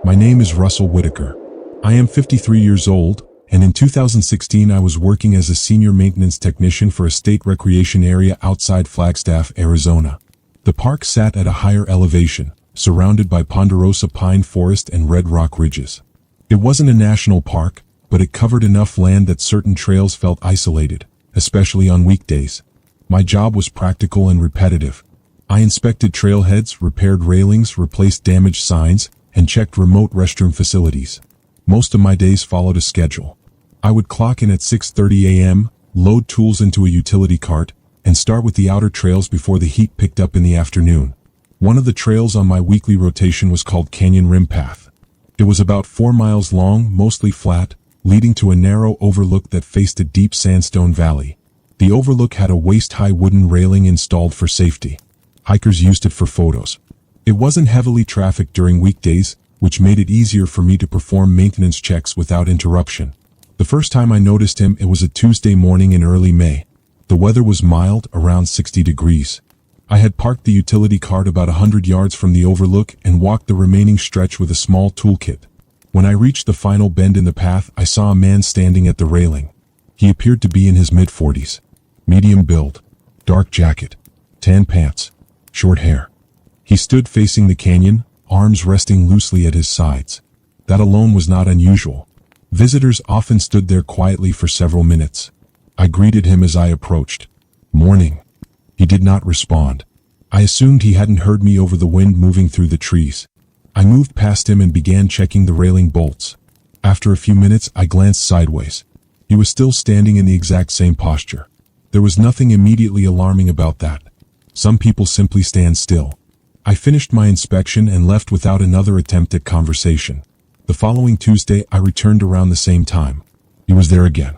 My name is Russell Whitaker. I am 53 years old, and in 2016 I was working as a senior maintenance technician for a state recreation area outside Flagstaff, Arizona. The park sat at a higher elevation, surrounded by ponderosa pine forest and red rock ridges. It wasn't a national park, but it covered enough land that certain trails felt isolated, especially on weekdays. My job was practical and repetitive. I inspected trailheads, repaired railings, replaced damaged signs, and checked remote restroom facilities. Most of my days followed a schedule. I would clock in at 6:30 a.m., load tools into a utility cart, and start with the outer trails before the heat picked up in the afternoon. One of the trails on my weekly rotation was called Canyon Rim Path. It was about 4 miles long, mostly flat, leading to a narrow overlook that faced a deep sandstone valley. The overlook had a waist-high wooden railing installed for safety. Hikers used it for photos. It wasn't heavily trafficked during weekdays, which made it easier for me to perform maintenance checks without interruption. The first time I noticed him, it was a Tuesday morning in early May. The weather was mild, around 60 degrees. I had parked the utility cart about 100 yards from the overlook and walked the remaining stretch with a small toolkit. When I reached the final bend in the path, I saw a man standing at the railing. He appeared to be in his mid-40s. Medium build, dark jacket, tan pants, short hair. He stood facing the canyon, arms resting loosely at his sides. That alone was not unusual. Visitors often stood there quietly for several minutes. I greeted him as I approached. "Morning." He did not respond. I assumed he hadn't heard me over the wind moving through the trees. I moved past him and began checking the railing bolts. After a few minutes, I glanced sideways. He was still standing in the exact same posture. There was nothing immediately alarming about that. Some people simply stand still. I finished my inspection and left without another attempt at conversation. The following Tuesday, I returned around the same time. He was there again.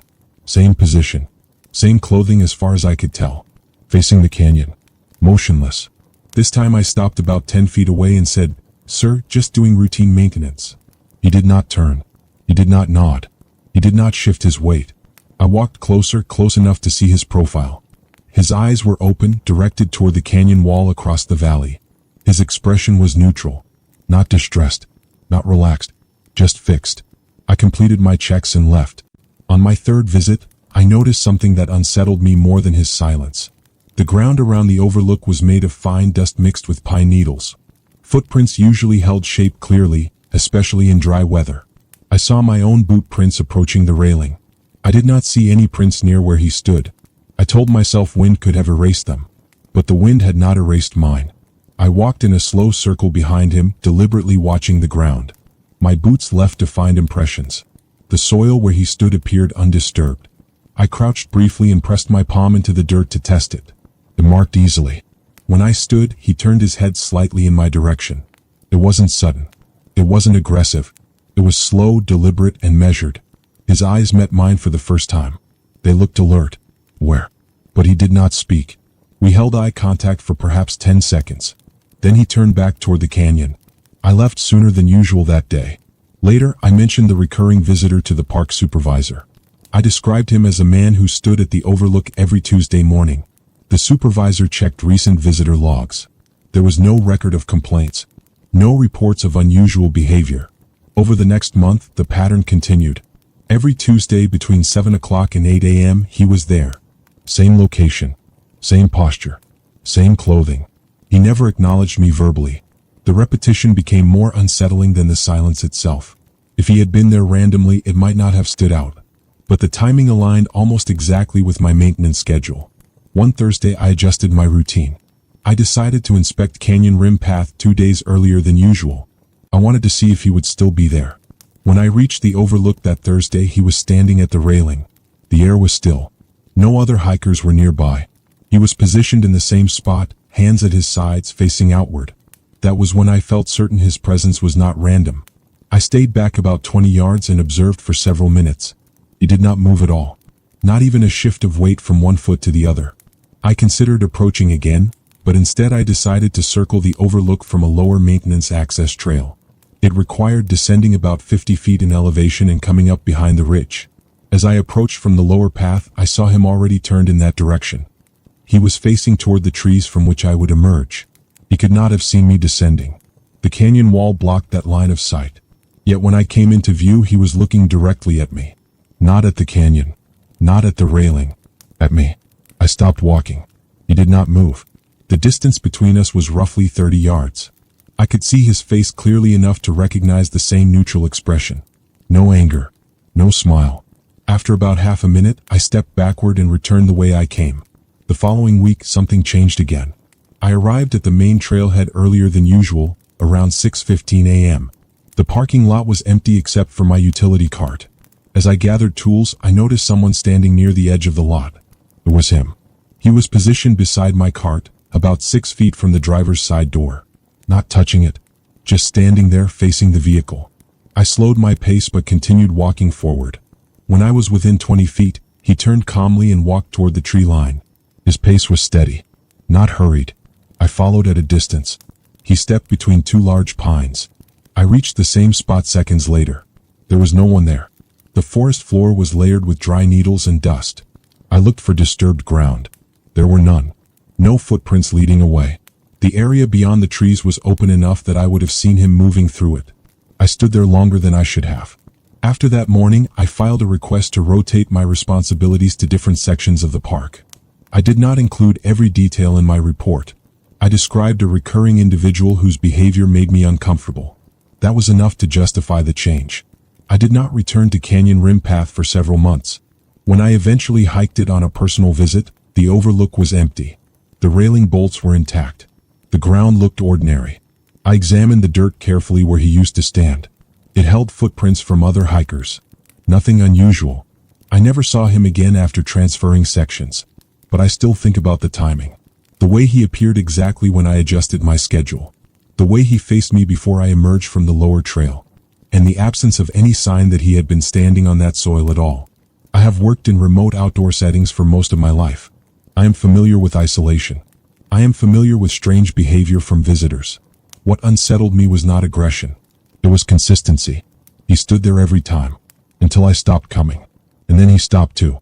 Same position. Same clothing as far as I could tell. Facing the canyon. Motionless. This time I stopped about 10 feet away and said, "Sir, just doing routine maintenance." He did not turn. He did not nod. He did not shift his weight. I walked closer, close enough to see his profile. His eyes were open, directed toward the canyon wall across the valley. His expression was neutral. Not distressed. Not relaxed. Just fixed. I completed my checks and left. On my third visit, I noticed something that unsettled me more than his silence. The ground around the overlook was made of fine dust mixed with pine needles. Footprints usually held shape clearly, especially in dry weather. I saw my own boot prints approaching the railing. I did not see any prints near where he stood. I told myself wind could have erased them. But the wind had not erased mine. I walked in a slow circle behind him, deliberately watching the ground. My boots left defined impressions. The soil where he stood appeared undisturbed. I crouched briefly and pressed my palm into the dirt to test it. It marked easily. When I stood, he turned his head slightly in my direction. It wasn't sudden. It wasn't aggressive. It was slow, deliberate, and measured. His eyes met mine for the first time. They looked alert, aware. But he did not speak. We held eye contact for perhaps 10 seconds. Then he turned back toward the canyon. I left sooner than usual that day. Later, I mentioned the recurring visitor to the park supervisor. I described him as a man who stood at the overlook every Tuesday morning. The supervisor checked recent visitor logs. There was no record of complaints. No reports of unusual behavior. Over the next month, the pattern continued. Every Tuesday between 7 o'clock and 8 a.m., he was there. Same location. Same posture. Same clothing. He never acknowledged me verbally. The repetition became more unsettling than the silence itself. If he had been there randomly, it might not have stood out. But the timing aligned almost exactly with my maintenance schedule. One Thursday, I adjusted my routine. I decided to inspect Canyon Rim Path 2 days earlier than usual. I wanted to see if he would still be there. When I reached the overlook that Thursday, he was standing at the railing. The air was still. No other hikers were nearby. He was positioned in the same spot, hands at his sides, facing outward. That was when I felt certain his presence was not random. I stayed back about 20 yards and observed for several minutes. He did not move at all. Not even a shift of weight from one foot to the other. I considered approaching again, but instead I decided to circle the overlook from a lower maintenance access trail. It required descending about 50 feet in elevation and coming up behind the ridge. As I approached from the lower path, I saw him already turned in that direction. He was facing toward the trees from which I would emerge. He could not have seen me descending. The canyon wall blocked that line of sight. Yet when I came into view, he was looking directly at me. Not at the canyon. Not at the railing. At me. I stopped walking. He did not move. The distance between us was roughly 30 yards. I could see his face clearly enough to recognize the same neutral expression. No anger. No smile. After about half a minute, I stepped backward and returned the way I came. The following week, something changed again. I arrived at the main trailhead earlier than usual, around 6:15 a.m. The parking lot was empty except for my utility cart. As I gathered tools, I noticed someone standing near the edge of the lot. It was him. He was positioned beside my cart, about 6 feet from the driver's side door. Not touching it, just standing there facing the vehicle. I slowed my pace but continued walking forward. When I was within 20 feet, he turned calmly and walked toward the tree line. His pace was steady, not hurried. I followed at a distance. He stepped between two large pines. I reached the same spot seconds later. There was no one there. The forest floor was layered with dry needles and dust. I looked for disturbed ground. There were none. No footprints leading away. The area beyond the trees was open enough that I would have seen him moving through it. I stood there longer than I should have. After that morning, I filed a request to rotate my responsibilities to different sections of the park. I did not include every detail in my report. I described a recurring individual whose behavior made me uncomfortable. That was enough to justify the change. I did not return to Canyon Rim Path for several months. When I eventually hiked it on a personal visit, the overlook was empty. The railing bolts were intact. The ground looked ordinary. I examined the dirt carefully where he used to stand. It held footprints from other hikers. Nothing unusual. I never saw him again after transferring sections. But I still think about the timing. The way he appeared exactly when I adjusted my schedule. The way he faced me before I emerged from the lower trail. And the absence of any sign that he had been standing on that soil at all. I have worked in remote outdoor settings for most of my life. I am familiar with isolation. I am familiar with strange behavior from visitors. What unsettled me was not aggression. It was consistency. He stood there every time, until I stopped coming. And then he stopped too.